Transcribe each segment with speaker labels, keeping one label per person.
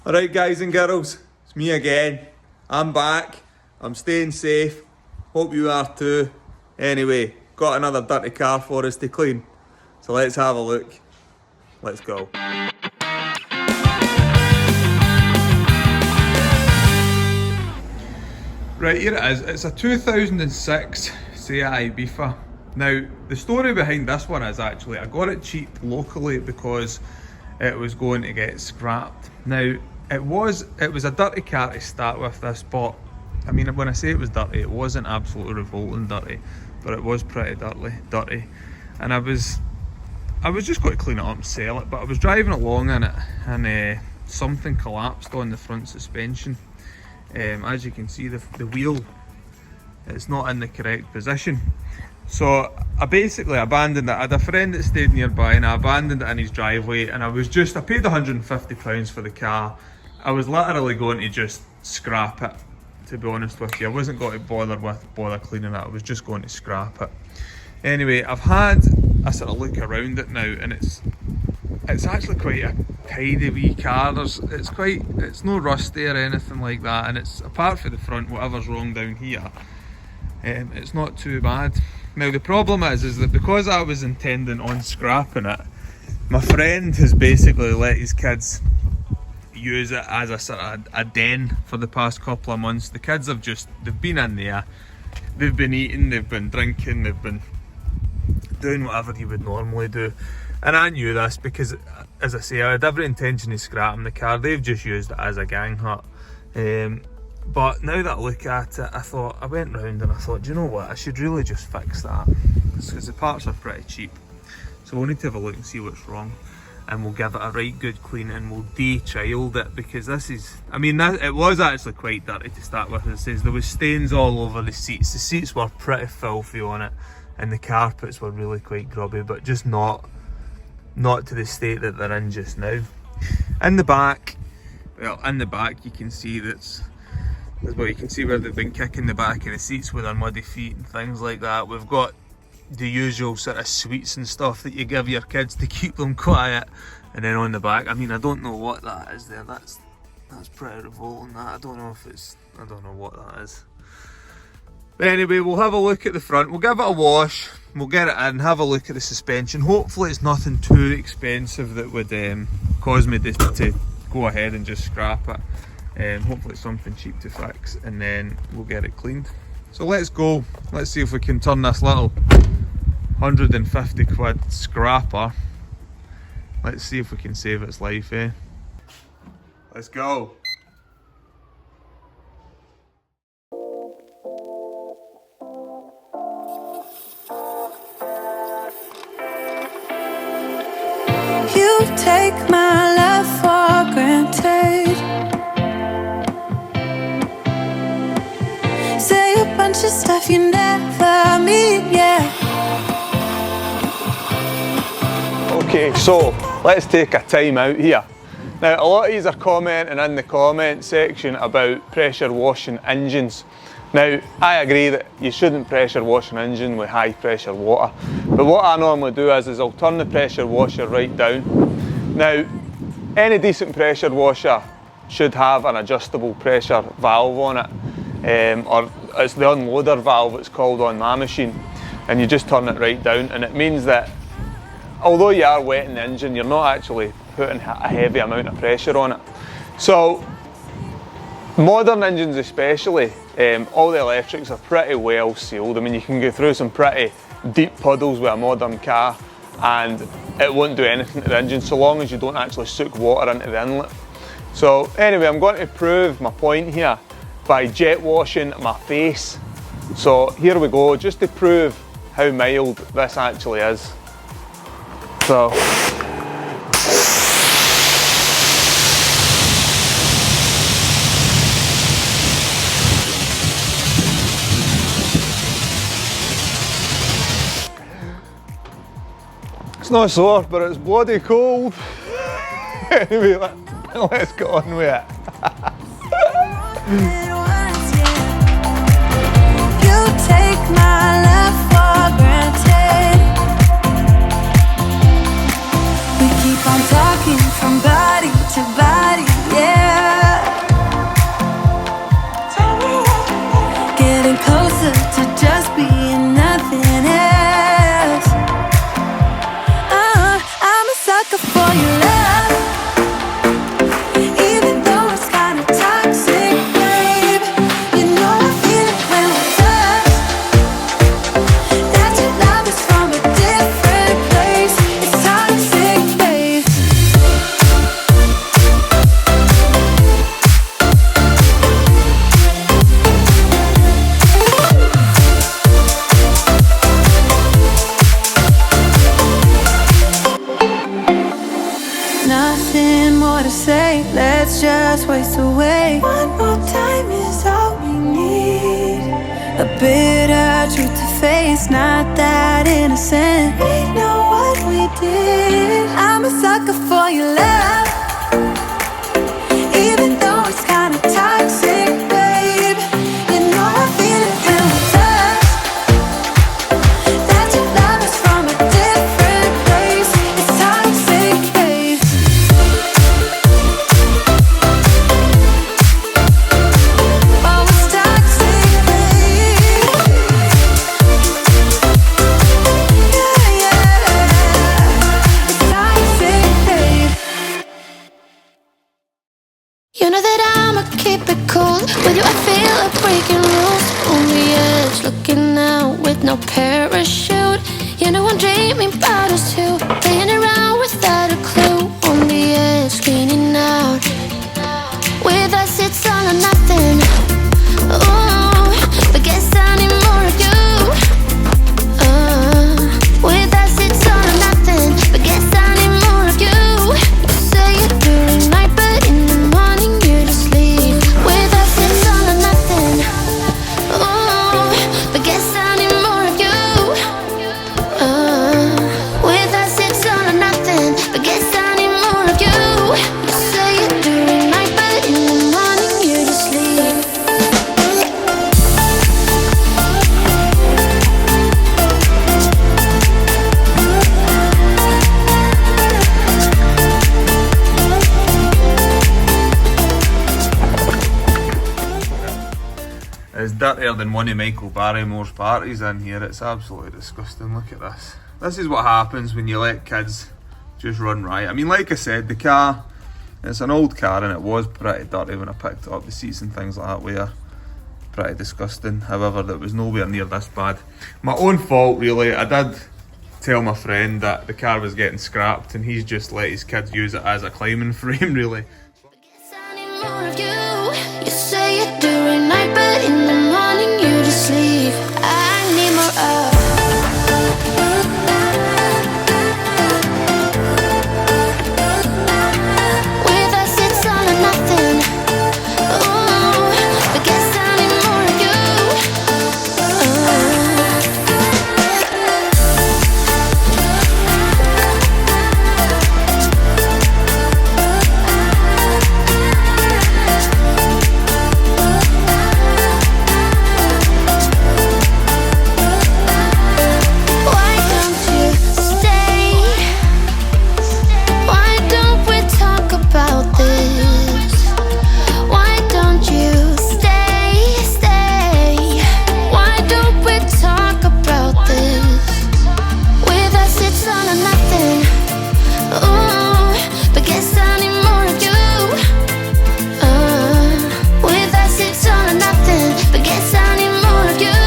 Speaker 1: Alright guys and girls, it's me again. I'm back, I'm staying safe, hope you are too. Anyway, got another dirty car for us to clean, so let's have a look. Let's go. Right, here it is. It's a 2006 Seat Ibiza. Now, the story behind this one is actually I got it cheap locally because it was going to get scrapped. Now, it was a dirty car to start with, this, but I mean, when I say it was dirty, it wasn't absolutely revolting dirty, but it was pretty dirty. And I was just going to clean it up and sell it, but I was driving along in it and something collapsed on the front suspension. As you can see, the wheel, it's not in the correct position. So I basically abandoned it. I had a friend that stayed nearby and I abandoned it in his driveway, and I paid £150 for the car. I was literally going to just scrap it, to be honest with you. I wasn't going to bother cleaning it, I was just going to scrap it. Anyway, I've had a sort of look around it now, and it's actually quite a tidy wee car. It's no rusty or anything like that, and it's, apart from the front, whatever's wrong down here, it's not too bad. Now the problem is that because I was intending on scrapping it, my friend has basically let his kids use it as a sort of a den for the past couple of months. The kids they've been in there, they've been eating, they've been drinking, they've been doing whatever you would normally do. And I knew this because, as I say, I had every intention of scrapping the car. They've just used it as a gang hut. But now that I look at it, I went round and I thought, do you know what, I should really just fix that, because the parts are pretty cheap. So we'll need to have a look and see what's wrong, and we'll give it a right good clean, and we'll de-child it, because it was actually quite dirty to start with. As it says, there was stains all over the seats. The seats were pretty filthy on it, and the carpets were really quite grubby, but just not to the state that they're in just now. In the back, you can see you can see where they've been kicking the back of the seats with their muddy feet and things like that. We've got the usual sort of sweets and stuff that you give your kids to keep them quiet. And then on the back, I mean, I don't know what that is there. That's pretty revolting, that. I don't know what that is. But anyway, we'll have a look at the front. We'll give it a wash. We'll get it in, have a look at the suspension. Hopefully it's nothing too expensive that would cause me to go ahead and just scrap it. Hopefully it's something cheap to fix, and then we'll get it cleaned. So let's go. Let's see if we can turn this little 150 quid scrapper. Let's see if we can save its life, eh? Let's go.
Speaker 2: You take my love for granted. Say a bunch of stuff you never mean, yeah.
Speaker 1: Okay, so let's take a time out here. Now, a lot of you are commenting in the comment section about pressure washing engines. Now, I agree that you shouldn't pressure wash an engine with high pressure water, but what I normally do is I'll turn the pressure washer right down. Now, any decent pressure washer should have an adjustable pressure valve on it, or it's the unloader valve it's called on my machine, and you just turn it right down, and it means that although you are wetting the engine, you're not actually putting a heavy amount of pressure on it. So modern engines especially, all the electrics are pretty well sealed. I mean, you can go through some pretty deep puddles with a modern car and it won't do anything to the engine so long as you don't actually soak water into the inlet. So anyway, I'm going to prove my point here by jet washing my face. So here we go, just to prove how mild this actually is. So it's not sore, but it's bloody cold. Anyway, let's get on with it.
Speaker 2: You take my love for granted. We keep on talking from body to body, yeah. to say, let's just waste away. One more time is all we need. A bitter truth to face, not that innocent. We know what we did. I'm a sucker for your love, even though it's kinda toxic, babe. You know I feel it when we touch, that your love is from a different place. It's toxic, babe. Oh, it's toxic, babe. Yeah, yeah. It's toxic, babe. You know that I'ma keep it cool. With you I feel like breaking rules. On the edge, looking out with no parachute. You know I'm dreaming about us two, playing around without a clue. On the edge, leaning out. With us it's all or nothing. Ooh, but guess I need more of you. With us it's all or nothing, but guess I need more of you. You say it during night, but in the morning you just leave. With us it's all or nothing. Ooh, but guess I need more of you. With us it's all or nothing, but guess I need more of you. You say it during night, but in the morning you just leave.
Speaker 1: It's dirtier than one of Michael Barrymore's parties in here. It's absolutely disgusting. Look at this. This is what happens when you let kids just run riot. I mean, like I said, the car, it's an old car and it was pretty dirty when I picked it up. The seats and things like that were pretty disgusting. However, that was nowhere near this bad. My own fault, really. I did tell my friend that the car was getting scrapped and he's just let his kids use it as a climbing frame, really.
Speaker 2: Guess I need more of you. You say it during night, but in the morning you just leave. I need more of. With us it's all or nothing. Ooh, but guess I need more of you. Why don't you stay? Why don't we talk about this? Why don't you stay? Why don't we talk about this? With us it's all or nothing. Ooh, but guess I need more of you. With us it's all or nothing, but guess I need more of you.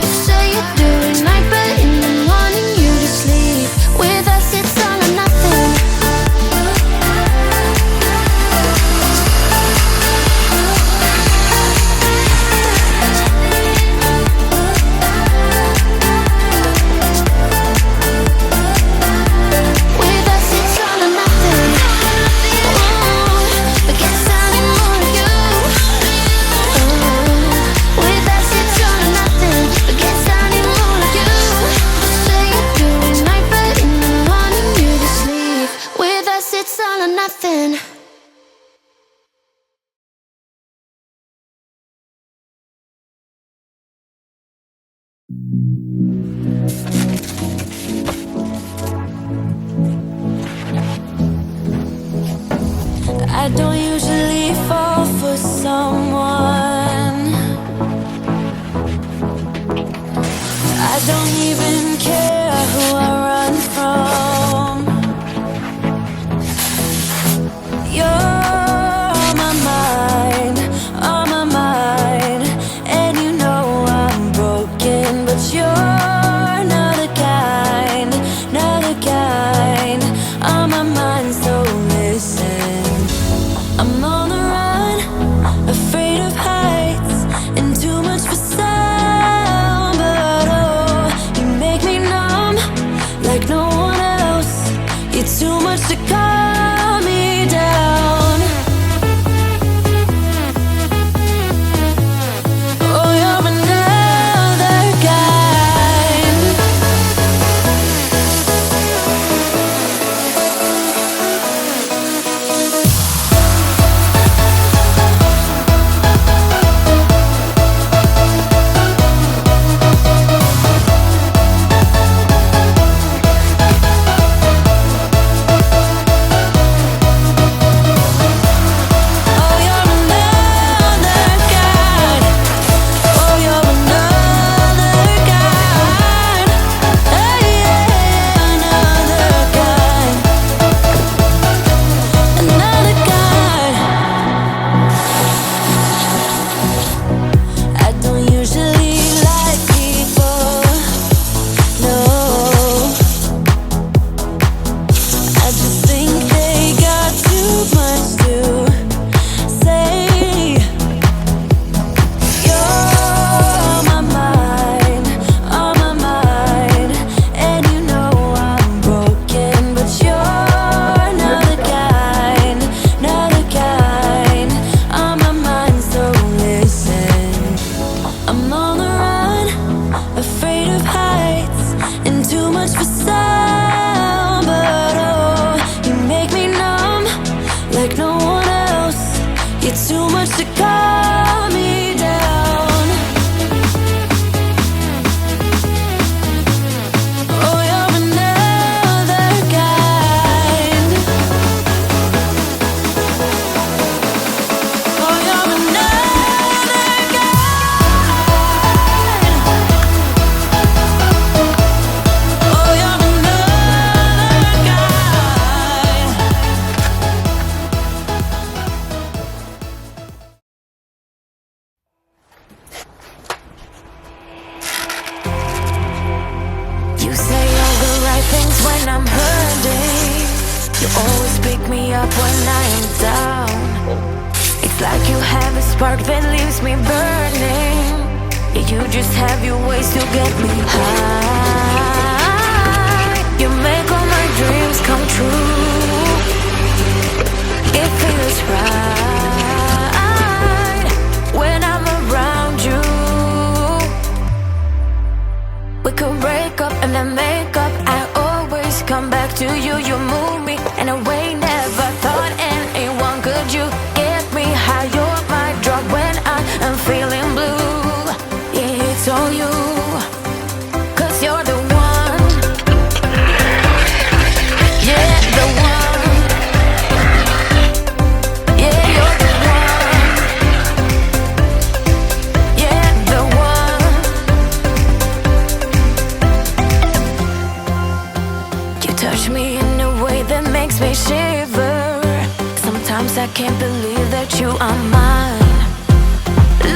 Speaker 2: You say it during night, but in the morning you just leave. With us it's all or nothing. With us it's all or nothing. Ooh, but guess I need more of you. With us it's all or nothing, but guess I need more of you. Say it during night, but in the morning you just leave. With us it's all or nothing. I don't usually fall for someone. I don't even care who I run from. You're on my mind, on my mind. And you know I'm broken, but you're not the kind, not the kind. On my mind, so listen. I'm on the run, afraid of heights, and too much for sound. But oh, you make me numb, like no one else. You're too much to calm me down. Oh, you're another kind. Oh, you're another kind. Oh, you're another kind. You say all the right things when I'm hurting. You always pick me up when I am down. It's like you have a spark that leaves me burning. Yeah, you just have your ways to get me high. You make all my dreams come true. It feels right when I'm around you. We could break up and then make up. I always come back to you. You move me in a way never thought anyone could. You get me high. You're my drug when I am feeling blue. Yeah, it's all you. 'Cause you're the one. Yeah, the one. Yeah, you're the one. Yeah, the one. You touch me in a way that makes me shiver. Sometimes I can't believe that you are mine.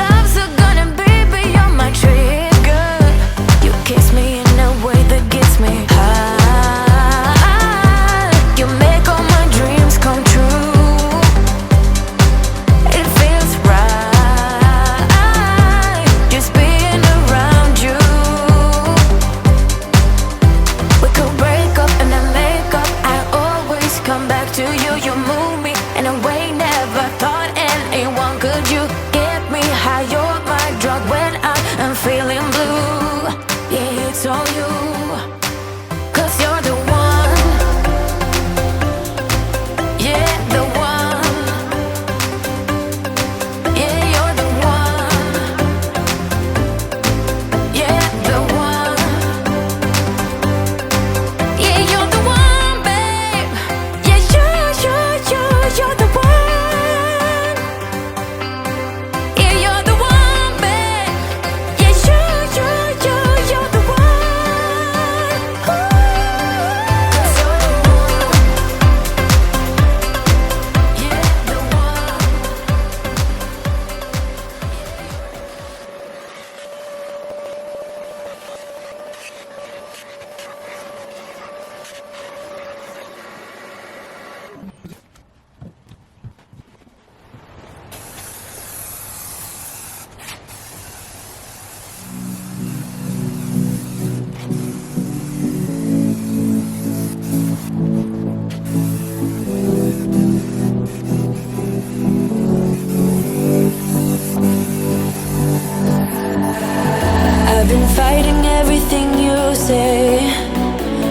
Speaker 2: Love's a gun and baby, you're my trigger. You kiss me in a way that gets me high. You make all my dreams come true. It feels right just being around you. We could break up and then make up. I always come back to you. You move me in a way never thought anyone could. You get me high. You're my drug when I am feeling blue. Yeah, it's all you. 'Cause you're the one. Yeah, the one. Yeah, you're the one. Yeah, the one. Yeah, you're the one, babe. Yeah, you're the one. Yeah, you're the one, babe. Yeah, you're the one. Ooh. 'Cause you're the one. Yeah, the one. I've been fighting everything you say.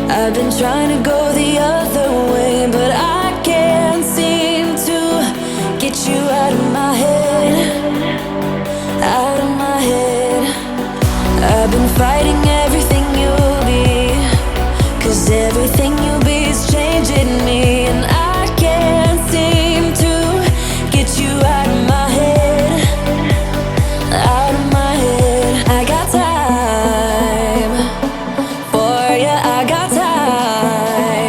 Speaker 2: I've been trying to go the other way, but I can't seem to get you out of my head. Out of my head. I've been fighting everything you'll be, 'cause everything you'll be is changing me, and I can't seem to get you out of my head. Out of my head. I got time for ya, I got time.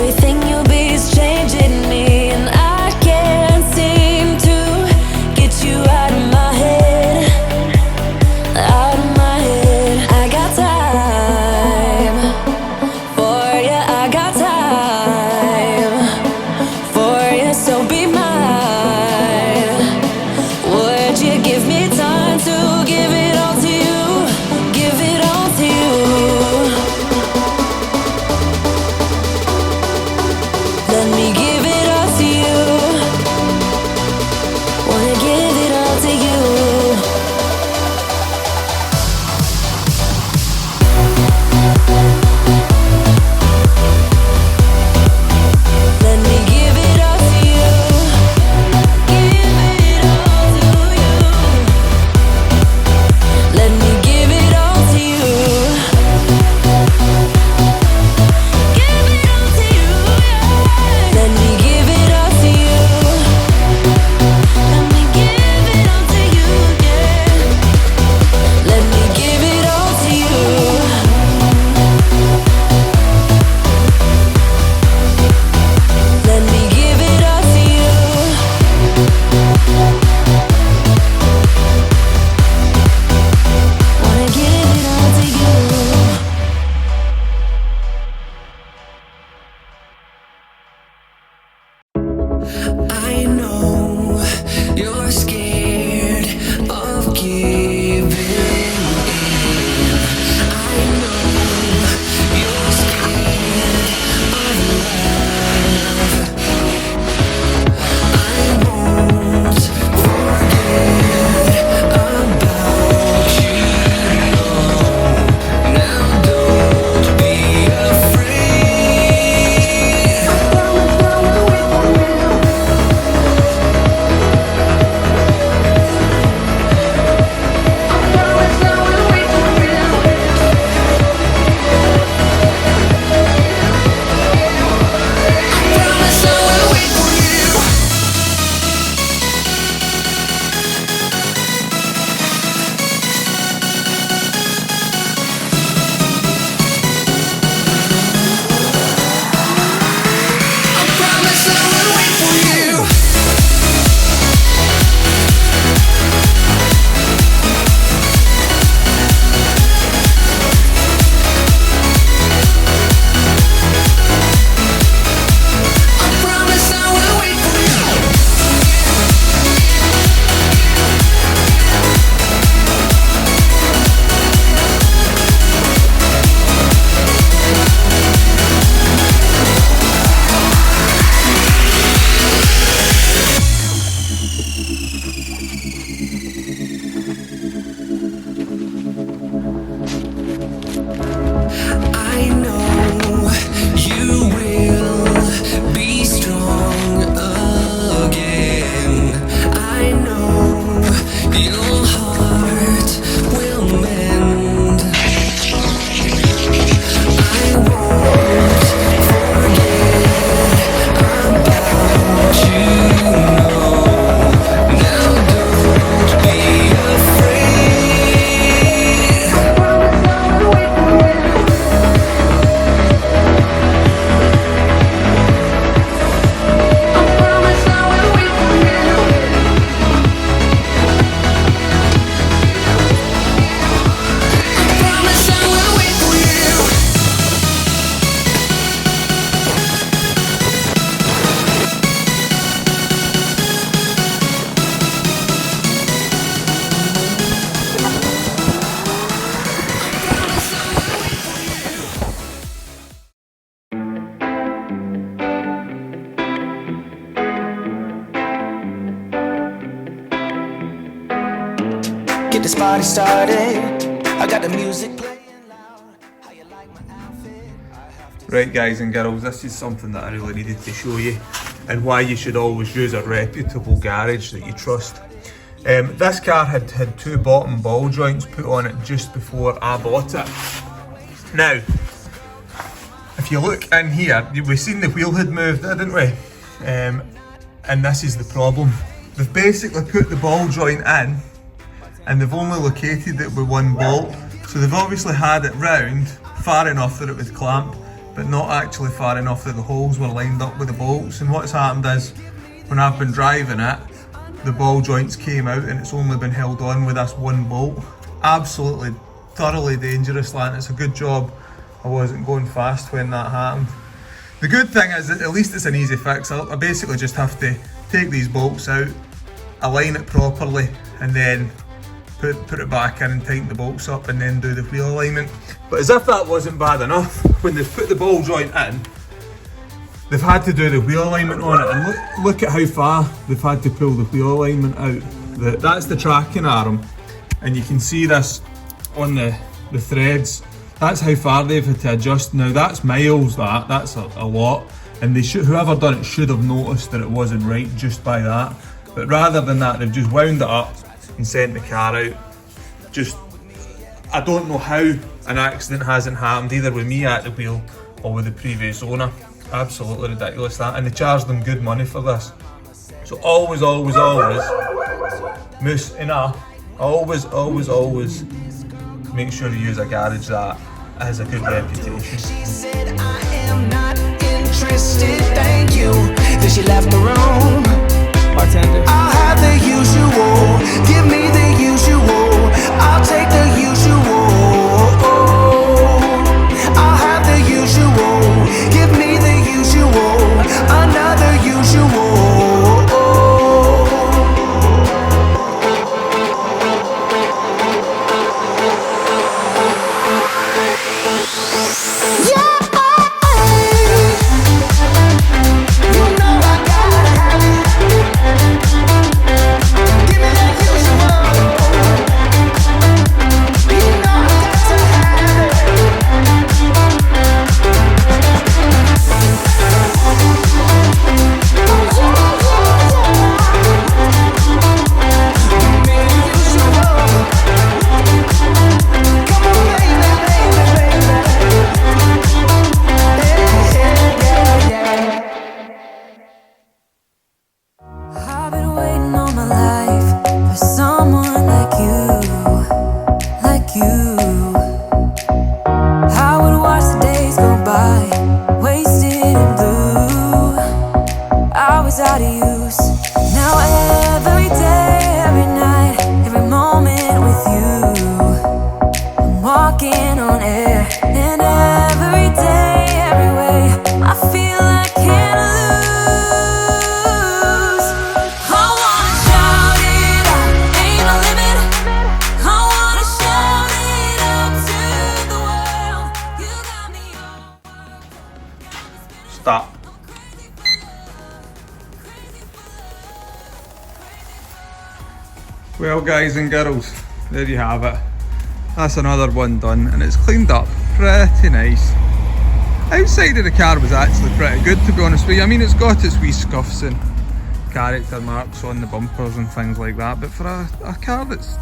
Speaker 3: Everything you be is changing me, and I can't seem to get you out of my head, out of my head. I got time for you, I got time for you, so be mine. Would you give me time to give it all to you, give it all to you? Let me give it all to you. Wanna give it all to you. Let me give it all to you. Give it all to you. Let me give it all to you. Give it all to you, yeah. Let me give it all to you. Let me give it all to you, yeah. Let me give it all to you. Let me give it all to you. Wanna give it all to you. I know you're scared of giving in. I know you're scared of love. I won't forget about you. Now don't be afraid. I promise I will wait for you.
Speaker 4: Get this party started. I got the music playing loud. How you like my outfit?
Speaker 1: Right guys and girls, this is something that I really needed to show you, and why you should always use a reputable garage that you trust. This car had two bottom ball joints put on it just before I bought it. Now, if you look in here, we've seen the wheel had moved, didn't we? And this is the problem. They've basically put the ball joint in and they've only located it with one bolt. So they've obviously had it round far enough that it would clamp, but not actually far enough that the holes were lined up with the bolts. And what's happened is, when I've been driving it, the ball joints came out and it's only been held on with this one bolt. Absolutely, thoroughly dangerous, lad. It's a good job I wasn't going fast when that happened. The good thing is that at least it's an easy fix. I basically just have to take these bolts out, align it properly, and then put it back in and tighten the bolts up and then do the wheel alignment. But as if that wasn't bad enough, when they've put the ball joint in, they've had to do the wheel alignment on it. And look at how far they've had to pull the wheel alignment out. That's the tracking arm, and you can see this on the threads. That's how far they've had to adjust. Now that's miles, that's a lot, and whoever done it should have noticed that it wasn't right just by that. But rather than that, they've just wound it up and sent the car out. I don't know how an accident hasn't happened, either with me at the wheel or with the previous owner. Absolutely ridiculous that, and they charged them good money for this. So always, Moose, enough. Always make sure you use a garage that has a good reputation.
Speaker 4: She said, I am not interested, thank you. Then she left the room. Bartender. I'll have the usual. Give me the usual. I'll take the usual. I'll have the usual. Give me the usual. Another usual.
Speaker 1: Stop. Well, guys and girls, there you have it. That's another one done, and it's cleaned up pretty nice. Outside of the car was actually pretty good, to be honest with you. I mean, it's got its wee scuffs and character marks on the bumpers and things like that, but for a car that's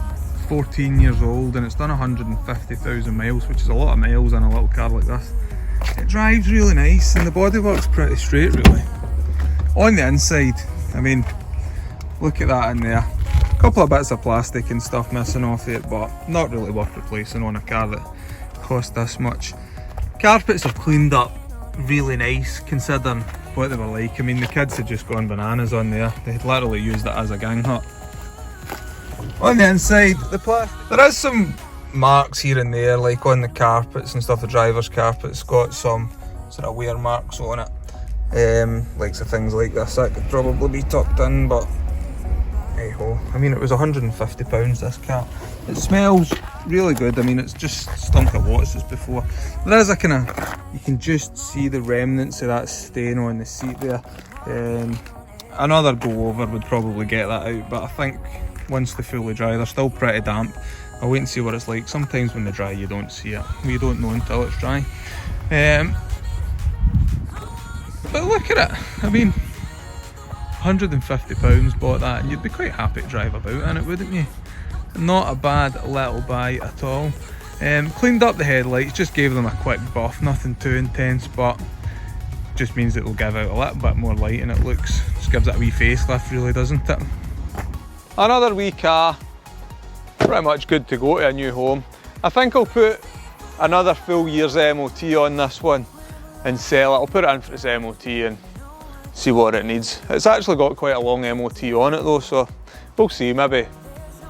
Speaker 1: 14 years old and it's done 150,000 miles, which is a lot of miles on a little car like this, it drives really nice, and the bodywork's pretty straight, really. On the inside, I mean, look at that in there. A couple of bits of plastic and stuff missing off it, but not really worth replacing on a car that cost this much. Carpets are cleaned up really nice, considering what they were like. I mean, the kids had just gone bananas on there. They had literally used it as a gang hut. On the inside, the plastic, there is some marks here and there, like on the carpets and stuff. The driver's carpet's got some sort of wear marks on it. Like so things like this, that could probably be tucked in, but hey ho. I mean, it was £150 this car. It smells really good. I mean, it's just stunk of watts as before. There is a kind of, you can just see the remnants of that stain on the seat there. Another go over would probably get that out, but I think once they fully dry, they're still pretty damp. I'll wait and see what it's like. Sometimes when they dry, you don't see it. You don't know until it's dry. But look at it. I mean, £150 bought that, and you'd be quite happy to drive about in it, wouldn't you? Not a bad little buy at all. Cleaned up the headlights, just gave them a quick buff, nothing too intense, but just means it will give out a little bit more light, and it looks, just gives it a wee facelift, really, doesn't it? Another wee car, pretty much good to go to a new home. I think I'll put another full year's MOT on this one, and sell it. I'll put it in for its MOT and see what it needs. It's actually got quite a long MOT on it though, so we'll see, maybe,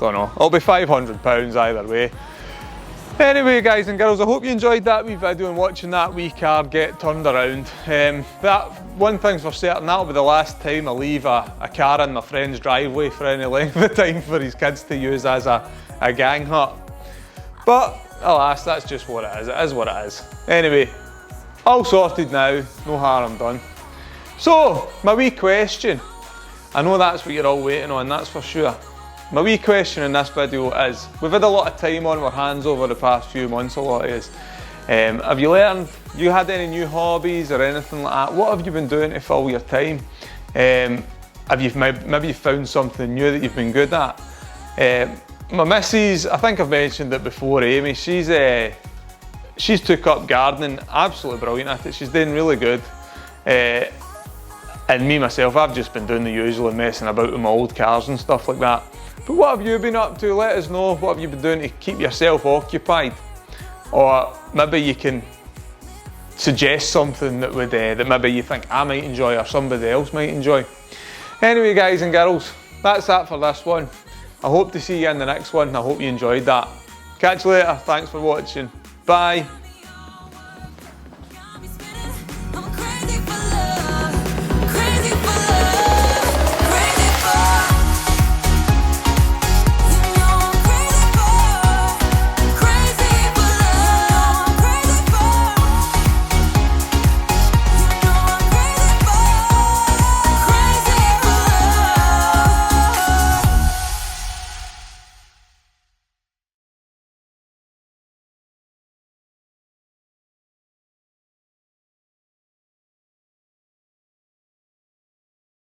Speaker 1: don't know. It'll be £500 either way. Anyway guys and girls, I hope you enjoyed that wee video and watching that wee car get turned around. That one thing's for certain, that'll be the last time I leave a car in my friend's driveway for any length of time for his kids to use as a gang hut. But alas, that's just what it is what it is. Anyway, all sorted now, no harm done. So, my wee question, I know that's what you're all waiting on, that's for sure. My wee question in this video is, we've had a lot of time on our hands over the past few months, a lot of us. Have you had any new hobbies or anything like that? What have you been doing to fill your time? Have you maybe found something new that you've been good at? My missus, I think I've mentioned it before, Amy, she's took up gardening, absolutely brilliant at it, she's doing really good. And me myself, I've just been doing the usual and messing about with my old cars and stuff like that. But what have you been up to? Let us know. What have you been doing to keep yourself occupied? Or maybe you can suggest something that would that maybe you think I might enjoy or somebody else might enjoy. Anyway guys and girls, that's that for this one. I hope to see you in the next one. I hope you enjoyed that. Catch you later. Thanks for watching. Bye.